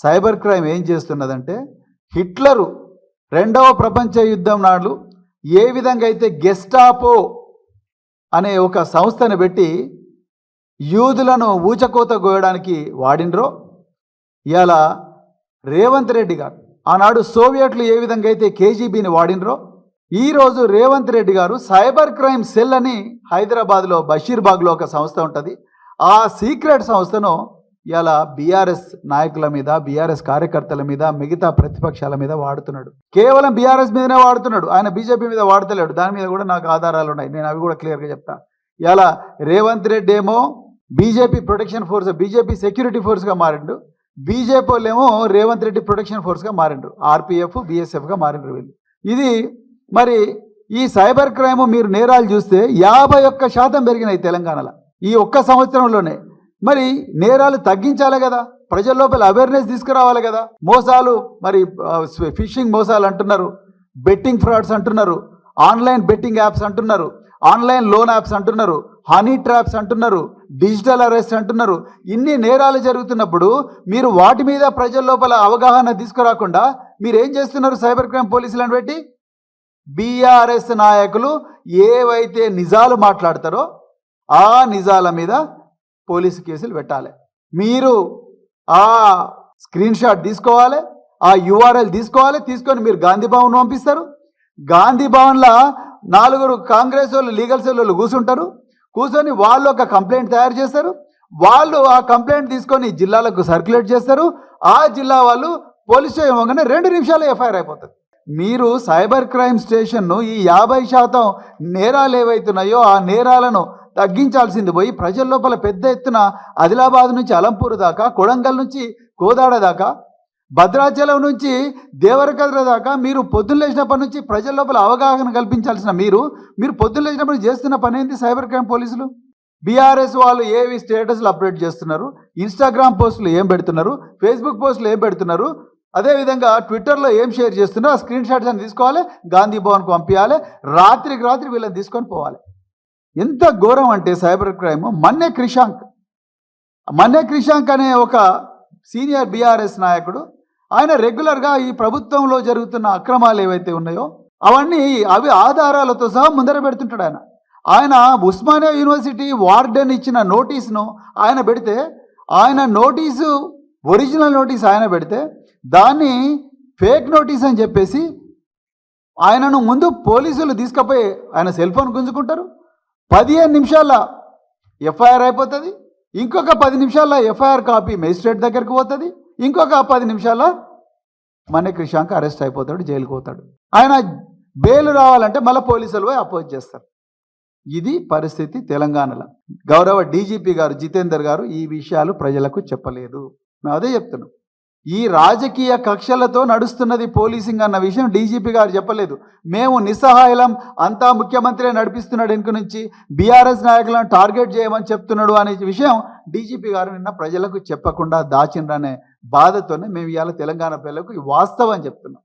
Cyber crime ఏం చేస్తున్నదంటే Hitler రెండవ ప్రపంచ యుద్ధం నాడు ఏ విధంగా అయితే గెస్టాపో అనే ఒక సంస్థను పెట్టి యూదులను ఊచకోత గోయడానికి వాడినరో ఇవాళ రేవంత్ రెడ్డి గారు ఆనాడు సోవియట్లు ఏ విధంగా అయితే కేజీబీని వాడినరో ఈరోజు రేవంత్ రెడ్డి గారు సైబర్ క్రైమ్ సెల్ అని హైదరాబాద్లో బషీర్బాగ్లో ఒక సంస్థ ఉంటుంది. ఆ సీక్రెట్ సంస్థను ఇలా బీఆర్ఎస్ నాయకుల మీద, బీఆర్ఎస్ కార్యకర్తల మీద, మిగతా ప్రతిపక్షాల మీద వాడుతున్నాడు. కేవలం బీఆర్ఎస్ మీదనే వాడుతున్నాడు, ఆయన బీజేపీ మీద వాడతలేడు. దాని మీద కూడా నాకు ఆధారాలు ఉన్నాయి, నేను అవి కూడా క్లియర్గా చెప్తా. ఇలా రేవంత్ రెడ్డి ఏమో BJP protection force, BJP security ఫోర్స్గా మారిండు. బీజేపీ వాళ్ళేమో రేవంత్ రెడ్డి ప్రొటెక్షన్ ఫోర్స్గా మారిండ్రు, ఆర్పీఎఫ్ బీఎస్ఎఫ్గా మారిండ్రు వీళ్ళు. ఇది మరి ఈ సైబర్ క్రైమ్ మీరు నేరాలు చూస్తే 51% పెరిగినాయి తెలంగాణలో ఈ ఒక్క సంవత్సరంలోనే. మరి నేరాలు తగ్గించాలి కదా, ప్రజల లోపల అవేర్నెస్ తీసుకురావాలి కదా. మోసాలు మరి ఫిషింగ్ మోసాలు అంటున్నారు, బెట్టింగ్ ఫ్రాడ్స్ అంటున్నారు, ఆన్లైన్ బెట్టింగ్ యాప్స్ అంటున్నారు, ఆన్లైన్ లోన్ యాప్స్ అంటున్నారు, హనీ ట్రాప్స్ అంటున్నారు, డిజిటల్ అరెస్ట్ అంటున్నారు. ఇన్ని నేరాలు జరుగుతున్నప్పుడు మీరు వాటి మీద ప్రజల లోపల అవగాహన తీసుకురాకుండా మీరు ఏం చేస్తున్నారు? సైబర్ క్రైమ్ పోలీసులను పెట్టి బీఆర్ఎస్ నాయకులు ఏవైతే నిజాలు మాట్లాడతారో ఆ నిజాల మీద పోలీసు కేసులు పెట్టాలి. మీరు ఆ స్క్రీన్ షాట్ తీసుకోవాలి, ఆ యూఆర్ఎల్ తీసుకోవాలి, తీసుకొని మీరు గాంధీ భవన్ పంపిస్తారు. గాంధీ భవన్లో 4 కాంగ్రెస్ వాళ్ళు, లీగల్ సెల్ వాళ్ళు కూర్చుంటారు. కూర్చొని వాళ్ళు ఒక కంప్లైంట్ తయారు చేస్తారు. వాళ్ళు ఆ కంప్లైంట్ తీసుకొని జిల్లాలకు సర్క్యులేట్ చేస్తారు. ఆ జిల్లా వాళ్ళు పోలీస్ స్టేషన్ పోగానే 2 నిమిషాలు ఎఫ్ఐఆర్ అయిపోతుంది. మీరు సైబర్ క్రైమ్ స్టేషన్ను ఈ 50% నేరాలు ఏవైతున్నాయో ఆ నేరాలను తగ్గించాల్సింది పోయి ప్రజల లోపల పెద్ద ఎత్తున ఆదిలాబాద్ నుంచి అలంపూర్ దాకా, కొడంగల్ నుంచి కోదాడ దాకా, భద్రాచలం నుంచి దేవరకద్ర దాకా మీరు పొద్దున్న లేచినప్పటి నుంచి ప్రజల లోపల అవగాహన కల్పించాల్సిన మీరు పొద్దున్న లేచినప్పుడు చేస్తున్న పని ఏంటి? సైబర్ క్రైమ్ పోలీసులు బీఆర్ఎస్ వాళ్ళు ఏవి స్టేటస్లు అప్డేట్ చేస్తున్నారు, ఇన్స్టాగ్రామ్ పోస్టులు ఏం పెడుతున్నారు, ఫేస్బుక్ పోస్టులు ఏం పెడుతున్నారు, అదేవిధంగా ట్విట్టర్లో ఏం షేర్ చేస్తున్నారు, ఆ స్క్రీన్ షాట్స్ అని తీసుకోవాలి, గాంధీ భవన్కు పంపించాలి, రాత్రికి రాత్రి వీళ్ళని తీసుకొని పోవాలి. ఎంత ఘోరం అంటే సైబర్ క్రైమ్. మన్నే క్రిషాంక్ అనే ఒక సీనియర్ బీఆర్ఎస్ నాయకుడు, ఆయన రెగ్యులర్గా ఈ ప్రభుత్వంలో జరుగుతున్న అక్రమాలు ఏవైతే ఉన్నాయో అవి ఆధారాలతో సహా ముందర పెడుతుంటాడు. ఆయన ఉస్మానియా యూనివర్సిటీ వార్డెన్ ఇచ్చిన నోటీసును ఆయన పెడితే, ఆయన నోటీసు ఒరిజినల్ నోటీస్ ఆయన పెడితే దాన్ని ఫేక్ నోటీస్ అని చెప్పేసి ఆయనను ముందు పోలీసులు తీసుకుపోయి ఆయన సెల్ ఫోన్ గుంజుకుంటారు. 15 నిమిషాల ఎఫ్ఐఆర్ అయిపోతుంది. ఇంకొక 10 నిమిషాల ఎఫ్ఐఆర్ కాపీ మేజిస్ట్రేట్ దగ్గరికి పోతుంది. ఇంకొక 10 నిమిషాల మన్నే క్రిషాంక్ అరెస్ట్ అయిపోతాడు, జైలుకు పోతాడు. ఆయన బెయిల్ రావాలంటే మళ్ళీ పోలీసులు పోయి అపోజ్ చేస్తారు. ఇది పరిస్థితి తెలంగాణలో. గౌరవ డీజీపీ గారు జితేందర్ గారు ఈ విషయాలు ప్రజలకు చెప్పలేదు. మేము అదే చెప్తున్నాం. ఈ రాజకీయ కక్షలతో నడుస్తున్నది పోలీసింగ్ అన్న విషయం డీజీపీ గారు చెప్పలేదు. మేము నిస్సహాయలం, అంతా ముఖ్యమంత్రి నడిపిస్తున్నాడు, ఇంక నుంచి బీఆర్ఎస్ నాయకులను టార్గెట్ చేయమని చెప్తున్నాడు అనే విషయం డీజీపీ గారు నిన్న ప్రజలకు చెప్పకుండా దాచిండ్రనే బాధతోనే మేము ఇవాళ తెలంగాణ ప్రజలకు ఈ వాస్తవం చెప్తున్నాం.